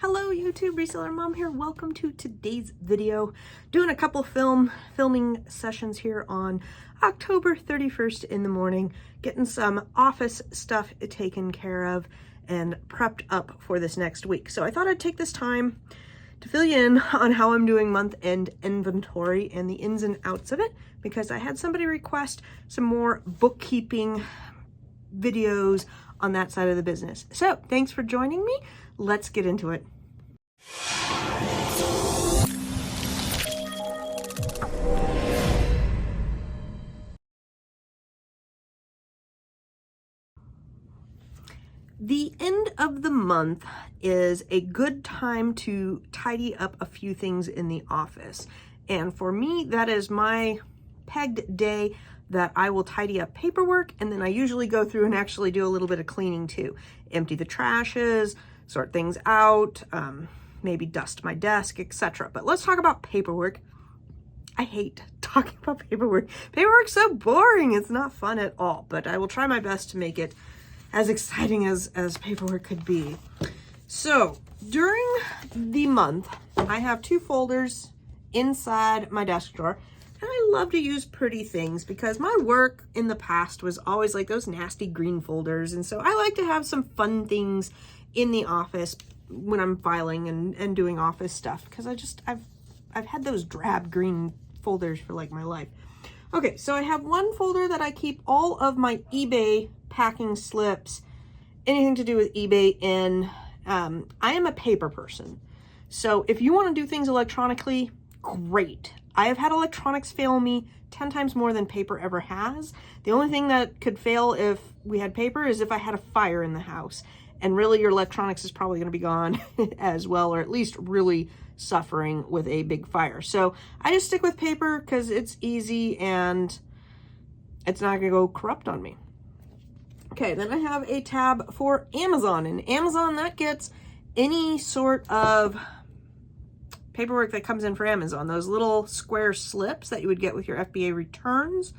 Hello YouTube, Reseller Mom here. Welcome to today's video. Doing a couple filming sessions here on October 31st in the morning, getting some office stuff taken care of and prepped up for this next week. So I thought I'd take this time to fill you in on how I'm doing month-end inventory and the ins and outs of it, because I had somebody request some more bookkeeping videos on that side of the business. So thanks for joining me. Let's get into it. The end of the month is a good time to tidy up a few things in the office. And for me, that is my pegged day that I will tidy up paperwork, and then I usually go through and actually do a little bit of cleaning too. Empty the trashes, sort things out, maybe dust my desk, etc. But let's talk about paperwork. I hate talking about paperwork. Paperwork's so boring. It's not fun at all, but I will try my best to make it as exciting as paperwork could be. So during the month, I have two folders inside my desk drawer. And I love to use pretty things because my work in the past was always like those nasty green folders. And so I like to have some fun things in the office when I'm filing and doing office stuff, because I've had those drab green folders for like my life. Okay, so I have one folder that I keep all of my eBay packing slips, anything to do with eBay in. I am a paper person. So if you want to do things electronically, great. I have had electronics fail me 10 times more than paper ever has. The only thing that could fail if we had paper is if I had a fire in the house. And really your electronics is probably going to be gone as well, or at least really suffering with a big fire. So I just stick with paper because it's easy and it's not going to go corrupt on me. Okay, then I have a tab for Amazon. And Amazon, that gets any sort of paperwork that comes in for Amazon, those little square slips that you would get with your FBA returns,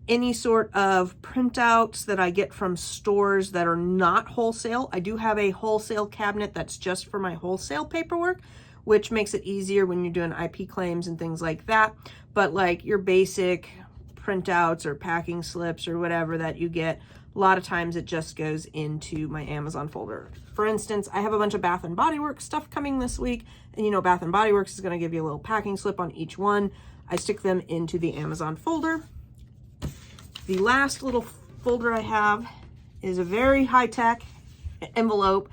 any sort of printouts that I get from stores that are not wholesale. I do have a wholesale cabinet that's just for my wholesale paperwork, which makes it easier when you're doing IP claims and things like that. But like your basic printouts or packing slips or whatever that you get, a lot of times it just goes into my Amazon folder. For instance, I have a bunch of Bath & Body Works stuff coming this week, and you know Bath & Body Works is going to give you a little packing slip on each one. I stick them into the Amazon folder. The last little folder I have is a very high-tech envelope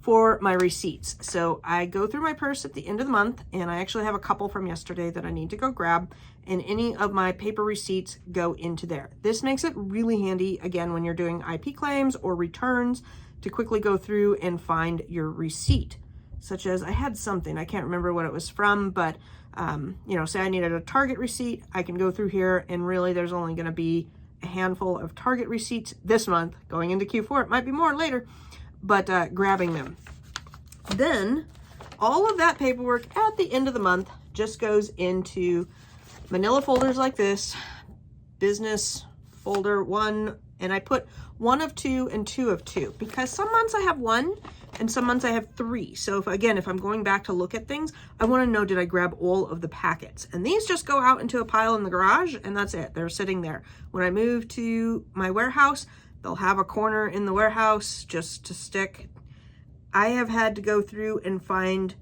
for my receipts. So I go through my purse at the end of the month, and I actually have a couple from yesterday that I need to go grab, and any of my paper receipts go into there. This makes it really handy, again, when you're doing IP claims or returns, to quickly go through and find your receipt. Such as I had something, I can't remember what it was from, but you know, say I needed a Target receipt, I can go through here, and really there's only going to be a handful of Target receipts this month. Going into Q4, it might be more later, but grabbing them. Then all of that paperwork at the end of the month just goes into manila folders like this, business folder 1, and I put 1 of 2 and 2 of 2 because some months I have 1 and some months I have 3. So if I'm going back to look at things, I want to know, did I grab all of the packets? And these just go out into a pile in the garage, and that's it. They're sitting there. When I move to my warehouse, they'll have a corner in the warehouse just to stick. I have had to go through and find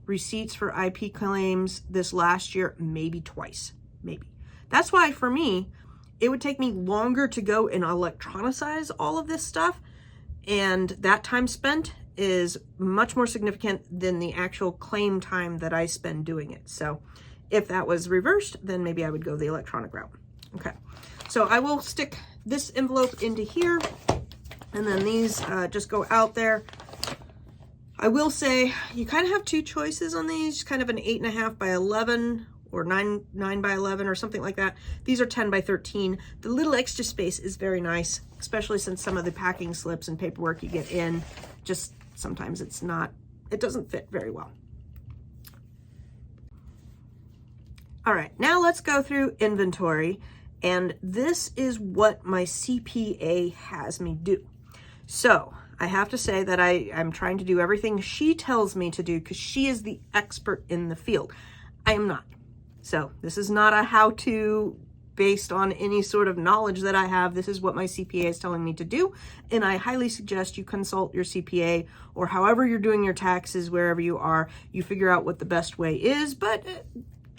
receipts for IP claims this last year, maybe twice, maybe. That's why for me, it would take me longer to go and electronicize all of this stuff. And that time spent is much more significant than the actual claim time that I spend doing it. So if that was reversed, then maybe I would go the electronic route. Okay, so I will stick this envelope into here, and then these just go out there. I will say you kind of have two choices on these, kind of an 8.5 by 11 or 9 by 11 or something like that. These are 10 by 13. The little extra space is very nice, especially since some of the packing slips and paperwork you get in, just sometimes it doesn't fit very well. All right, now let's go through inventory. And this is what my CPA has me do. So I have to say that I'm trying to do everything she tells me to do because she is the expert in the field. I am not. So this is not a how-to based on any sort of knowledge that I have. This is what my CPA is telling me to do. And I highly suggest you consult your CPA, or however you're doing your taxes, wherever you are, you figure out what the best way is. But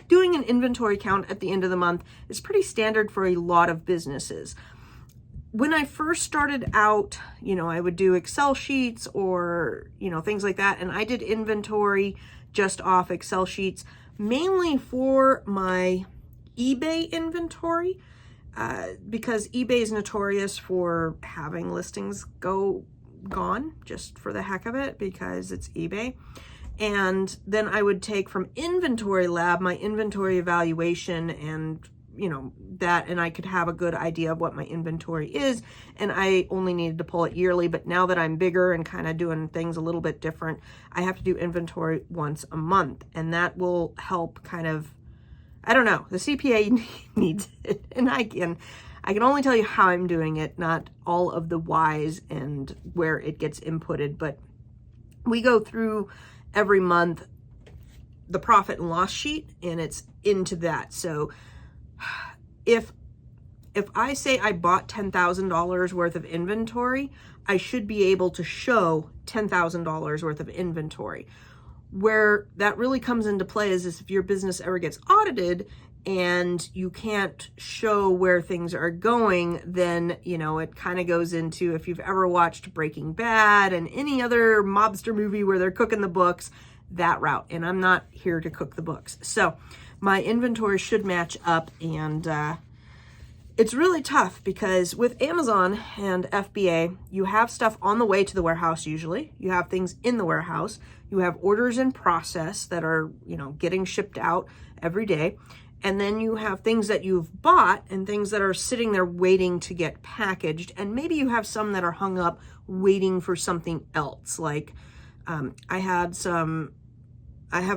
doing an inventory count at the end of the month is pretty standard for a lot of businesses. When I first started out, I would do Excel sheets or, things like that. And I did inventory just off Excel sheets, mainly for my eBay inventory, because eBay is notorious for having listings gone just for the heck of it, because it's eBay. And then I would take from Inventory Lab my inventory evaluation and that, and I could have a good idea of what my inventory is, and I only needed to pull it yearly. But now that I'm bigger and kind of doing things a little bit different, I have to do inventory once a month, and that will help kind of, I don't know, the CPA needs it, and I can only tell you how I'm doing it, not all of the whys and where it gets inputted. But we go through every month the profit and loss sheet, and it's into that. So if I say I bought $10,000 worth of inventory, I should be able to show $10,000 worth of inventory. Where that really comes into play is if your business ever gets audited and you can't show where things are going, then, it kind of goes into, if you've ever watched Breaking Bad and any other mobster movie where they're cooking the books, that route. And I'm not here to cook the books. So my inventory should match up, and it's really tough because with Amazon and FBA, you have stuff on the way to the warehouse usually. You have things in the warehouse. You have orders in process that are, getting shipped out every day. And then you have things that you've bought and things that are sitting there waiting to get packaged. And maybe you have some that are hung up waiting for something else. Like I have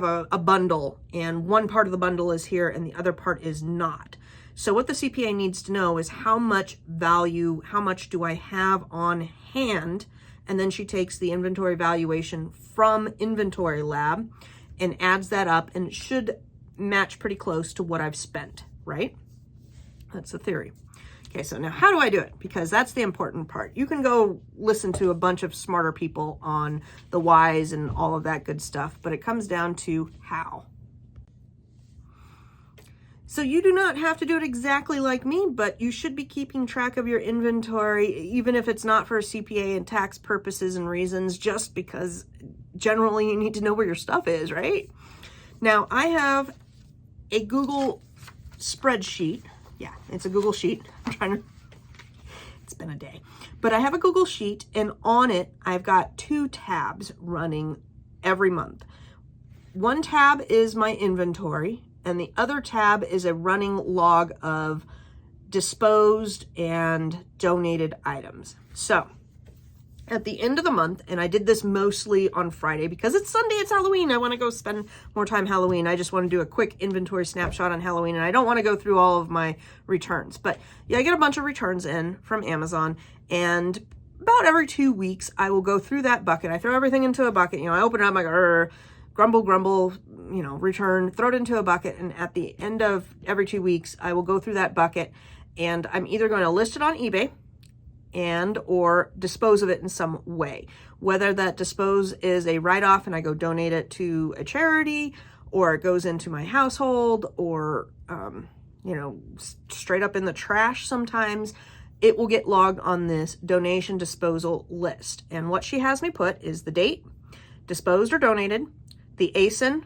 a bundle, and one part of the bundle is here and the other part is not. So what the CPA needs to know is how much value, how much do I have on hand? And then she takes the inventory valuation from Inventory Lab and adds that up, and it should match pretty close to what I've spent, right? That's the theory. Okay, so now how do I do it? Because that's the important part. You can go listen to a bunch of smarter people on the whys and all of that good stuff, but it comes down to how. So you do not have to do it exactly like me, but you should be keeping track of your inventory, even if it's not for CPA and tax purposes and reasons, just because generally you need to know where your stuff is, right? Now, I have a Google spreadsheet. Yeah, it's a Google sheet. It's been a day. But I have a Google sheet, and on it, I've got 2 tabs running every month. One tab is my inventory, and the other tab is a running log of disposed and donated items. So at the end of the month, and I did this mostly on Friday because it's Sunday, it's Halloween. I want to go spend more time Halloween. I just want to do a quick inventory snapshot on Halloween, and I don't want to go through all of my returns. But yeah, I get a bunch of returns in from Amazon, and about every 2 weeks, I will go through that bucket. I throw everything into a bucket. I open it up, I'm like, grumble, return, throw it into a bucket. And at the end of every 2 weeks, I will go through that bucket, and I'm either going to list it on eBay and or dispose of it in some way. Whether that dispose is a write-off and I go donate it to a charity, or it goes into my household, or, straight up in the trash sometimes, it will get logged on this donation disposal list. And what she has me put is the date, disposed or donated, the ASIN,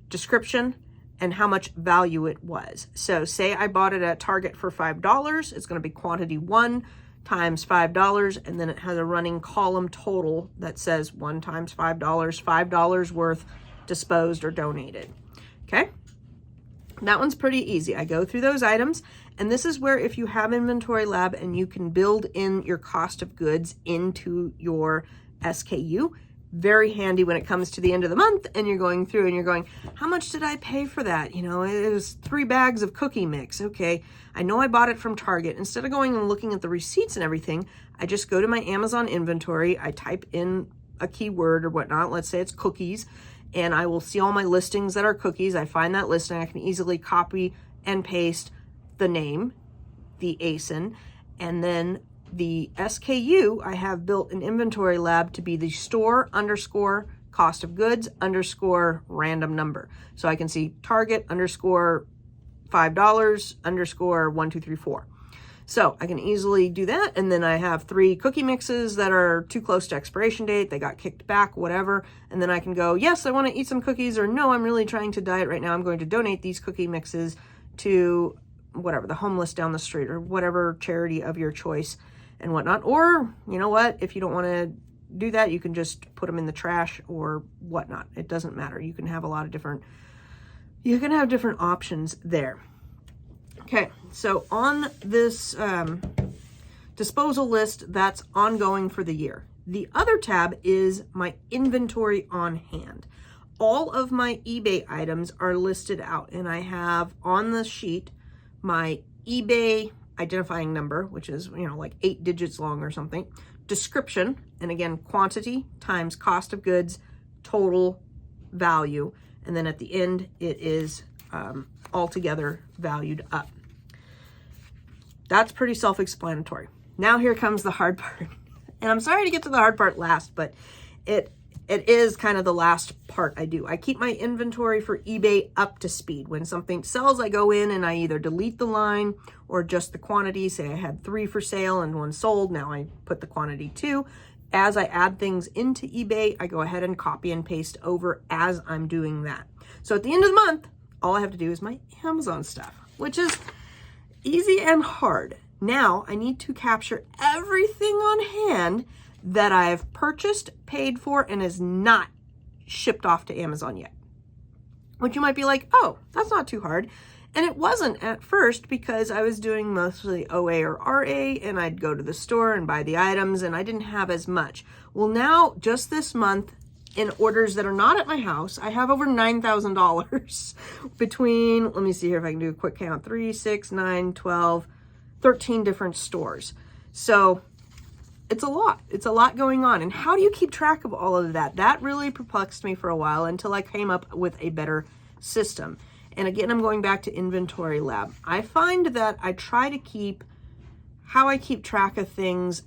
description, and how much value it was. So say I bought it at Target for $5, it's going to be quantity 1 times $5, and then it has a running column total that says 1 times $5, $5 worth disposed or donated. Okay, that one's pretty easy. I go through those items, and this is where, if you have Inventory Lab and you can build in your cost of goods into your SKU, Very handy when it comes to the end of the month and you're going through and you're going, how much did I pay for that? You know, it was 3 bags of cookie mix. Okay, I know I bought it from Target. Instead of going and looking at the receipts and everything, I just go to my Amazon inventory. I type in a keyword or whatnot. Let's say it's cookies, and I will see all my listings that are cookies. I find that listing. I can easily copy and paste the name, the ASIN, and then the SKU. I have built an inventory lab to be the store underscore cost of goods underscore random number. So I can see Target underscore $5 underscore 1234. So I can easily do that. And then I have 3 cookie mixes that are too close to expiration date. They got kicked back, whatever. And then I can go, yes, I want to eat some cookies, or no, I'm really trying to diet right now. I'm going to donate these cookie mixes to whatever, the homeless down the street or whatever charity of your choice and whatnot. Or, you know what, if you don't want to do that, you can just put them in the trash or whatnot. It doesn't matter. You can have a lot of different, different options there. Okay, so on this disposal list, that's ongoing for the year. The other tab is my inventory on hand. All of my eBay items are listed out, and I have on the sheet my eBay identifying number, which is, you know, like 8 digits long or something, description, and again, quantity times cost of goods, total value, and then at the end, it is altogether valued up. That's pretty self-explanatory. Now here comes the hard part. And I'm sorry to get to the hard part last, but it is kind of the last part I do. I keep my inventory for eBay up to speed. When something sells, I go in and I either delete the line or just the quantity. Say I had 3 for sale and 1 sold. Now I put the quantity 2. As I add things into eBay, I go ahead and copy and paste over as I'm doing that. So at the end of the month, all I have to do is my Amazon stuff, which is easy and hard. Now I need to capture everything on hand that I've purchased, paid for, and is not shipped off to Amazon yet. Which you might be like, oh, that's not too hard. And it wasn't at first, because I was doing mostly OA or RA, and I'd go to the store and buy the items, and I didn't have as much. Well, now, just this month, in orders that are not at my house, I have over $9,000 between, let me see here if I can do a quick count, 3, 6, 9, 12, 13 different stores. So it's a lot. It's a lot going on. And how do you keep track of all of that? That really perplexed me for a while until I came up with a better system. And again, I'm going back to Inventory Lab. I find that I try to keep how I keep track of things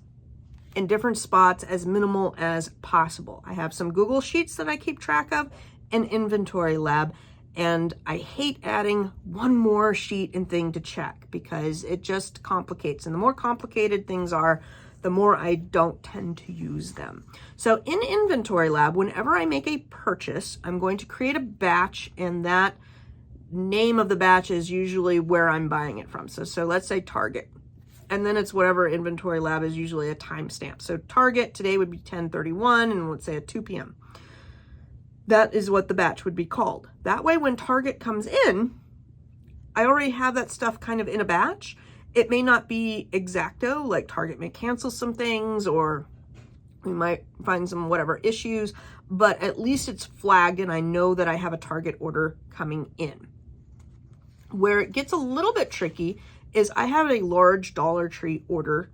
in different spots as minimal as possible. I have some Google Sheets that I keep track of, and Inventory Lab, and I hate adding one more sheet and thing to check because it just complicates. And the more complicated things are, the more I don't tend to use them. So in Inventory Lab, whenever I make a purchase, I'm going to create a batch, and that name of the batch is usually where I'm buying it from. So let's say Target. And then it's whatever Inventory Lab is usually a timestamp. So Target today would be 10/31, and let's say at 2 p.m. That is what the batch would be called. That way, when Target comes in, I already have that stuff kind of in a batch. It may not be exacto, like Target may cancel some things, or we might find some whatever issues, but at least it's flagged and I know that I have a Target order coming in. Where it gets a little bit tricky is I have a large Dollar Tree order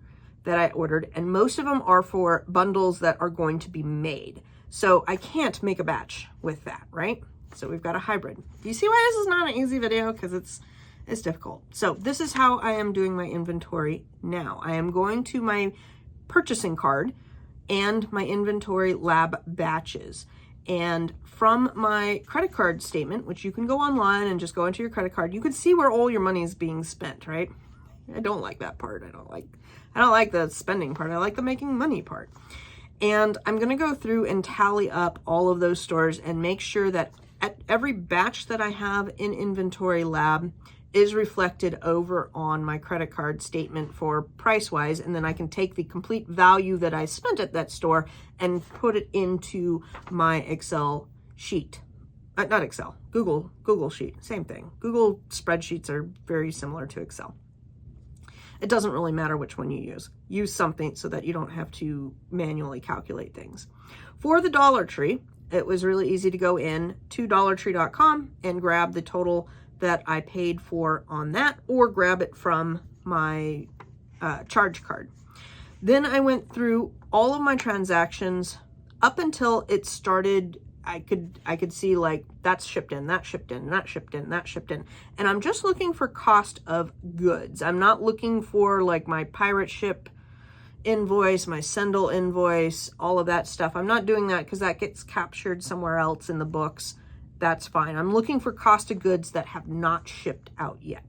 that I ordered, and most of them are for bundles that are going to be made. So I can't make a batch with that, right? So we've got a hybrid. Do you see why this is not an easy video? Because it's difficult. So this is how I am doing my inventory now. I am going to my purchasing card and my Inventory Lab batches. And from my credit card statement, which you can go online and just go into your credit card, you can see where all your money is being spent, right? I don't like that part. I don't like the spending part. I like the making money part. And I'm going to go through and tally up all of those stores and make sure that at every batch that I have in Inventory Lab is reflected over on my credit card statement for price-wise, and then I can take the complete value that I spent at that store and put it into my Excel sheet. Not Excel, Google Sheet, same thing. Google spreadsheets are very similar to Excel. It doesn't really matter which one you use. Use something so that you don't have to manually calculate things. For the Dollar Tree, it was really easy to go in to dollartree.com and grab the total that I paid for on that, or grab it from my charge card. Then I went through all of my transactions up until it started. I could see like that's shipped in, that shipped in, that shipped in, that shipped in. And I'm just looking for cost of goods. I'm not looking for like my pirate ship invoice, my Sendle invoice, all of that stuff. I'm not doing that because that gets captured somewhere else in the books. That's fine. I'm looking for cost of goods that have not shipped out yet.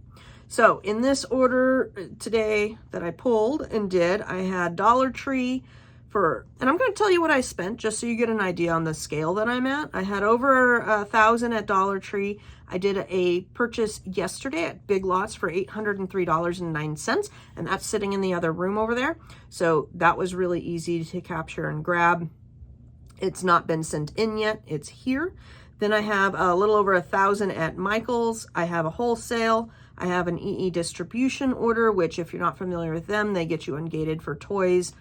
So in this order today that I pulled and did, I had Dollar Tree for, and I'm going to tell you what I spent just so you get an idea on the scale that I'm at. I had over $1,000 at Dollar Tree. I did a purchase yesterday at Big Lots for $803.09, and that's sitting in the other room over there. So that was really easy to capture and grab. It's not been sent in yet. It's here. Then I have a little over $1,000 at Michael's. I have a wholesale. I have an EE distribution order, which if you're not familiar with them, they get you ungated for toys.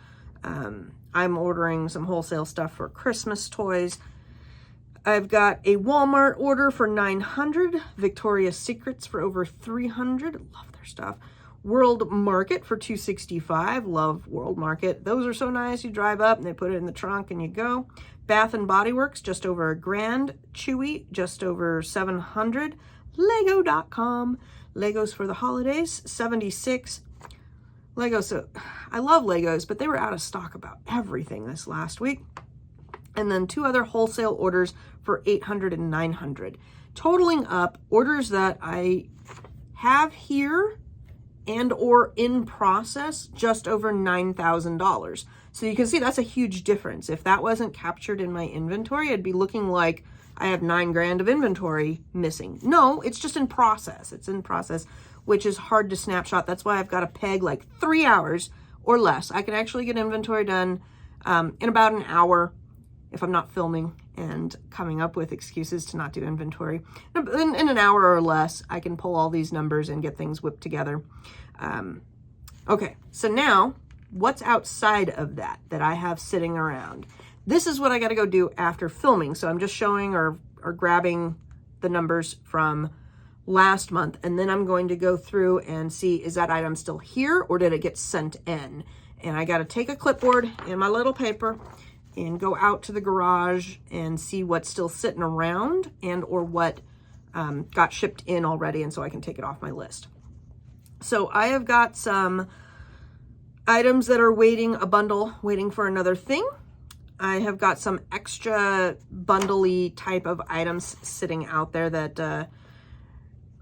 I'm ordering some wholesale stuff for Christmas toys. I've got a Walmart order for $900, Victoria's Secrets for over $300, love their stuff. World Market for $265, love World Market. Those are so nice. You drive up and they put it in the trunk and you go. Bath and Body Works, just over $1,000. Chewy, just over $700. Lego.com, Legos for the holidays, $76. Legos, so I love Legos, but they were out of stock about everything this last week. And then 2 other wholesale orders for $800 and $900. Totaling up orders that I have here and or in process, just over $9,000. So you can see that's a huge difference. If that wasn't captured in my inventory, it'd be looking like I have $9,000 of inventory missing. No, it's just in process. It's in process, which is hard to snapshot. That's why I've got to peg like 3 hours or less. I can actually get inventory done in about an hour if I'm not filming and coming up with excuses to not do inventory. In an hour or less, I can pull all these numbers and get things whipped together. Okay, so now what's outside of that I have sitting around? This is what I got to go do after filming. So I'm just showing or grabbing the numbers from last month, and then I'm going to go through and see, is that item still here or did it get sent in? And I got to take a clipboard and my little paper and go out to the garage and see what's still sitting around and or what got shipped in already, and so I can take it off my list. So I have got some items that are waiting, a bundle waiting for another thing. I have got some extra bundly type of items sitting out there that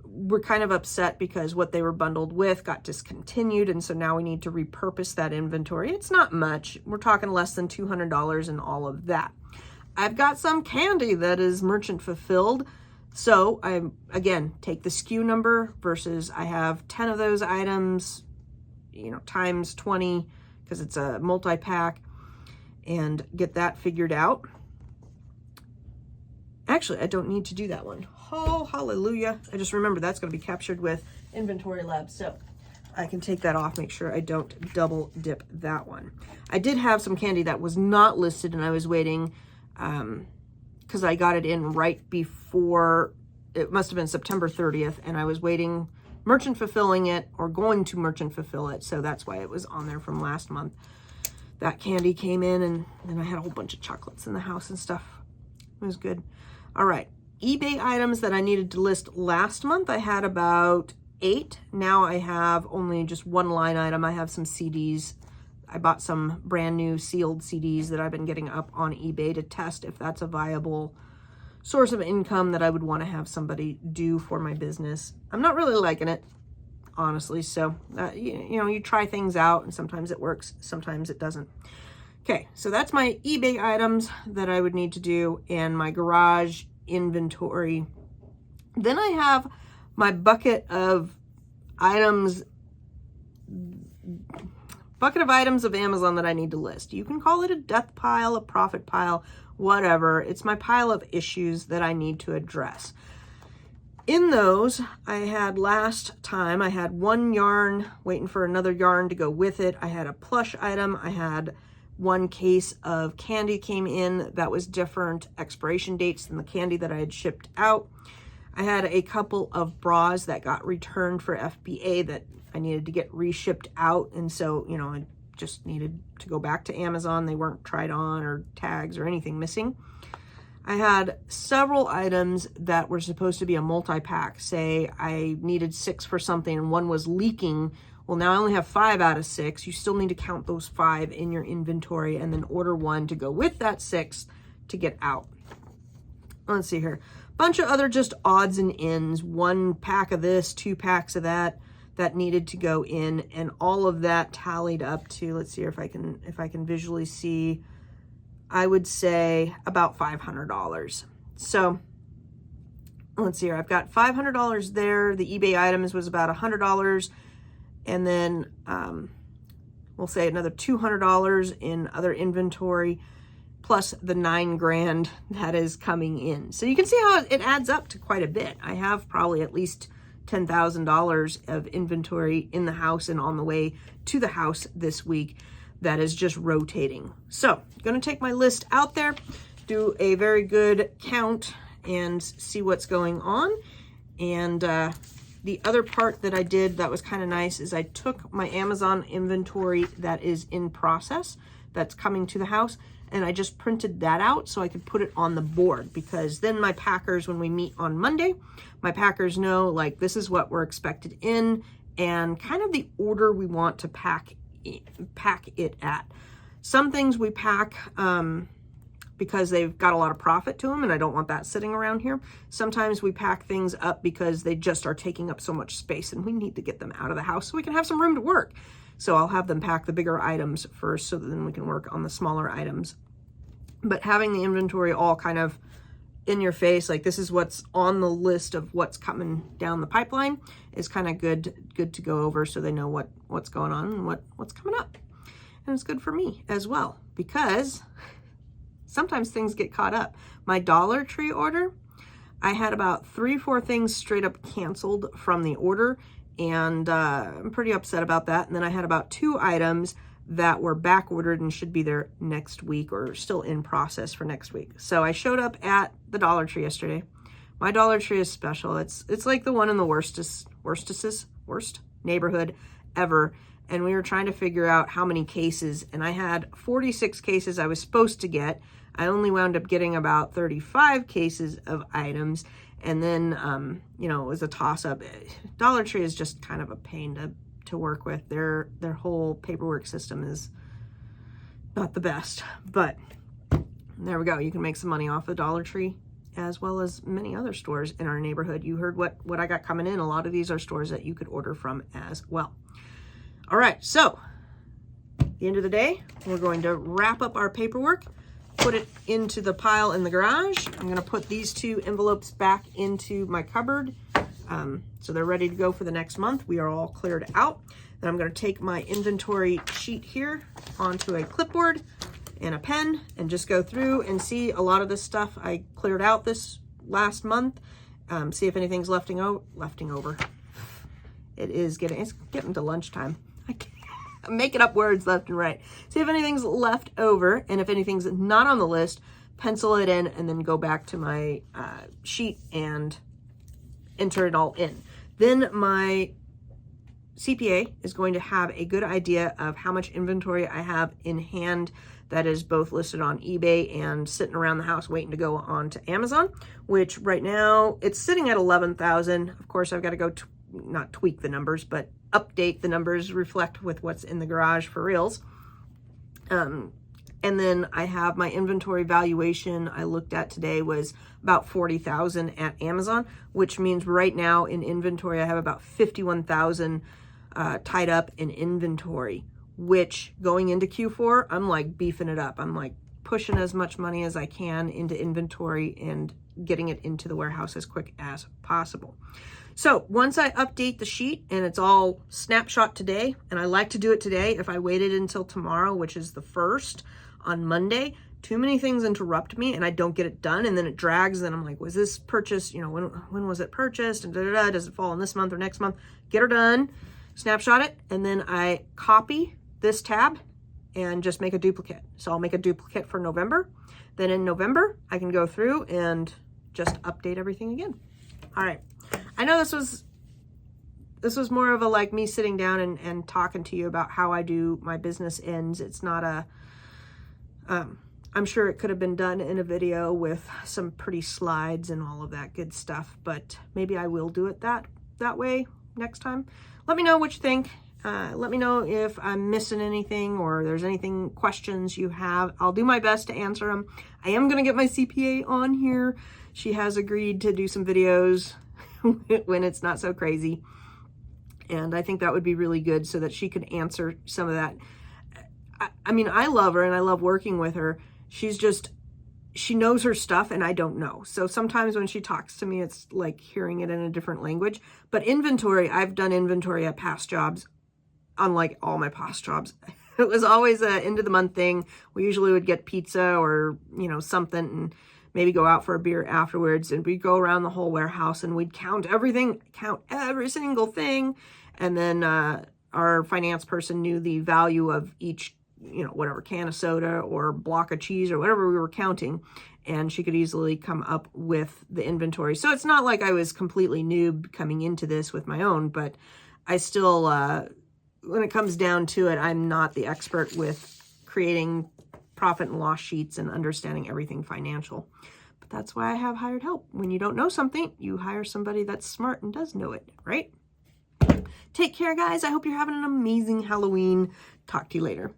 we're kind of upset because what they were bundled with got discontinued, and so now we need to repurpose that inventory. It's not much. We're talking less than $200 and all of that. I've got some candy that is merchant fulfilled. So I, again, take the SKU number versus I have 10 of those items, you know, times 20 because it's a multi-pack, and get that figured out. Actually, I don't need to do that one. Oh, hallelujah. I just remembered that's going to be captured with Inventory Lab. So I can take that off, make sure I don't double dip that one. I did have some candy that was not listed, and I was waiting because I got it in right before, it must have been September 30th, and I was waiting, merchant fulfilling it or going to merchant fulfill it. So that's why it was on there from last month. That candy came in, and then I had a whole bunch of chocolates in the house and stuff. It was good. All right, eBay items that I needed to list last month, I had about 8. Now I have only just 1 line item. I have some CDs. I bought some brand new sealed CDs that I've been getting up on eBay to test if that's a viable source of income that I would want to have somebody do for my business. I'm not really liking it, honestly. So, you know, you try things out and sometimes it works, sometimes it doesn't. Okay, so that's my eBay items that I would need to do and my garage inventory. Then I have my bucket of items of Amazon that I need to list. You can call it a death pile, a profit pile, whatever. It's my pile of issues that I need to address. In those, I had last time, I had one yarn waiting for another yarn to go with it. I had a plush item. I had one case of candy came in that was different expiration dates than the candy that I had shipped out. I had a couple of bras that got returned for FBA that I needed to get reshipped out. And so, you know, I just needed to go back to Amazon. They weren't tried on or tags or anything missing. I had several items that were supposed to be a multi-pack. Say I needed 6 for something and one was leaking. Well, now I only have 5 out of 6. You still need to count those 5 in your inventory and then order one to go with that 6 to get out. Let's see here. Bunch of other just odds and ends. 1 pack of this, 2 packs of that needed to go in, and all of that tallied up to, let's see if I can visually see, I would say about $500. So let's see here. I've got $500 there. The eBay items was about $100. And then we'll say another $200 in other inventory, plus the $9,000 that is coming in. So you can see how it adds up to quite a bit. I have probably at least $10,000 of inventory in the house and on the way to the house this week that is just rotating. So I'm going to take my list out there, do a very good count and see what's going on. And the other part that I did that was kind of nice is I took my Amazon inventory that is in process, that's coming to the house, and I just printed that out so I could put it on the board, because then my packers, when we meet on Monday, my packers know, like, this is what we're expected in and kind of the order we want to pack it at. Some things we pack because they've got a lot of profit to them and I don't want that sitting around here. Sometimes we pack things up because they just are taking up so much space and we need to get them out of the house so we can have some room to work. So I'll have them pack the bigger items first so that then we can work on the smaller items. But having the inventory all kind of in your face, like this is what's on the list of what's coming down the pipeline, is kind of good to go over so they know what's going on and what's coming up. And it's good for me as well, because sometimes things get caught up. My Dollar Tree order, I had about 3-4 things straight up canceled from the order, and I'm pretty upset about that. And then I had about 2 items that were back ordered and should be there next week or still in process for next week. So I showed up at the Dollar Tree yesterday. My Dollar Tree is special. It's like the one in the worst neighborhood ever. And we were trying to figure out how many cases, and I had 46 cases I was supposed to get. I only wound up getting about 35 cases of items. And then, you know, it was a toss-up. Dollar Tree is just kind of a pain to work with. Their whole paperwork system is not the best, but there we go. You can make some money off the Dollar Tree as well as many other stores in our neighborhood. You heard what I got coming in. A lot of these are stores that you could order from as well. All right, so at the end of the day, we're going to wrap up our paperwork, put it into the pile in the garage. I'm going to put these 2 envelopes back into my cupboard. So they're ready to go for the next month. We are all cleared out. Then I'm going to take my inventory sheet here onto a clipboard and a pen and just go through and see a lot of this stuff I cleared out this last month. See if anything's lefting over. It's getting to lunchtime. I'm making up words left and right. See if anything's left over, and if anything's not on the list, pencil it in and then go back to my sheet and enter it all in. Then my CPA is going to have a good idea of how much inventory I have in hand that is both listed on eBay and sitting around the house waiting to go on to Amazon, which right now it's sitting at 11,000. Of course, I've got to go not tweak the numbers, but update the numbers, reflect with what's in the garage for reals. And then I have my inventory valuation I looked at today was about 40,000 at Amazon, which means right now in inventory I have about 51,000 tied up in inventory, which going into Q4, I'm like beefing it up. I'm like pushing as much money as I can into inventory and getting it into the warehouse as quick as possible. So once I update the sheet and it's all snapshot today, and I like to do it today, if I waited until tomorrow, which is the 1st on Monday, too many things interrupt me and I don't get it done, and then it drags, and I'm like, was this purchased, you know, when was it purchased, and does it fall in this month or next month? Get her done, snapshot it, and then I copy this tab and just make a duplicate. So I'll make a duplicate for November. Then in November, I can go through and just update everything again. All right. I know this was more of a like me sitting down and talking to you about how I do my business ends. It's not a, I'm sure it could have been done in a video with some pretty slides and all of that good stuff, but maybe I will do it that way next time. Let me know what you think. Let me know if I'm missing anything or there's anything, questions you have. I'll do my best to answer them. I am going to get my CPA on here. She has agreed to do some videos when it's not so crazy. And I think that would be really good so that she could answer some of that. I mean, I love her and I love working with her. She knows her stuff and I don't know. So sometimes when she talks to me, it's like hearing it in a different language. But inventory, I've done inventory at past jobs. Unlike all my past jobs, it was always a end of the month thing. We usually would get pizza or, you know, something and maybe go out for a beer afterwards, and we'd go around the whole warehouse and we'd count everything, count every single thing. And then our finance person knew the value of each, you know, whatever can of soda or block of cheese or whatever we were counting. And she could easily come up with the inventory. So it's not like I was completely noob coming into this with my own, but I still, when it comes down to it, I'm not the expert with creating profit and loss sheets and understanding everything financial. But that's why I have hired help. When you don't know something, you hire somebody that's smart and does know it, right? Take care, guys. I hope you're having an amazing Halloween. Talk to you later.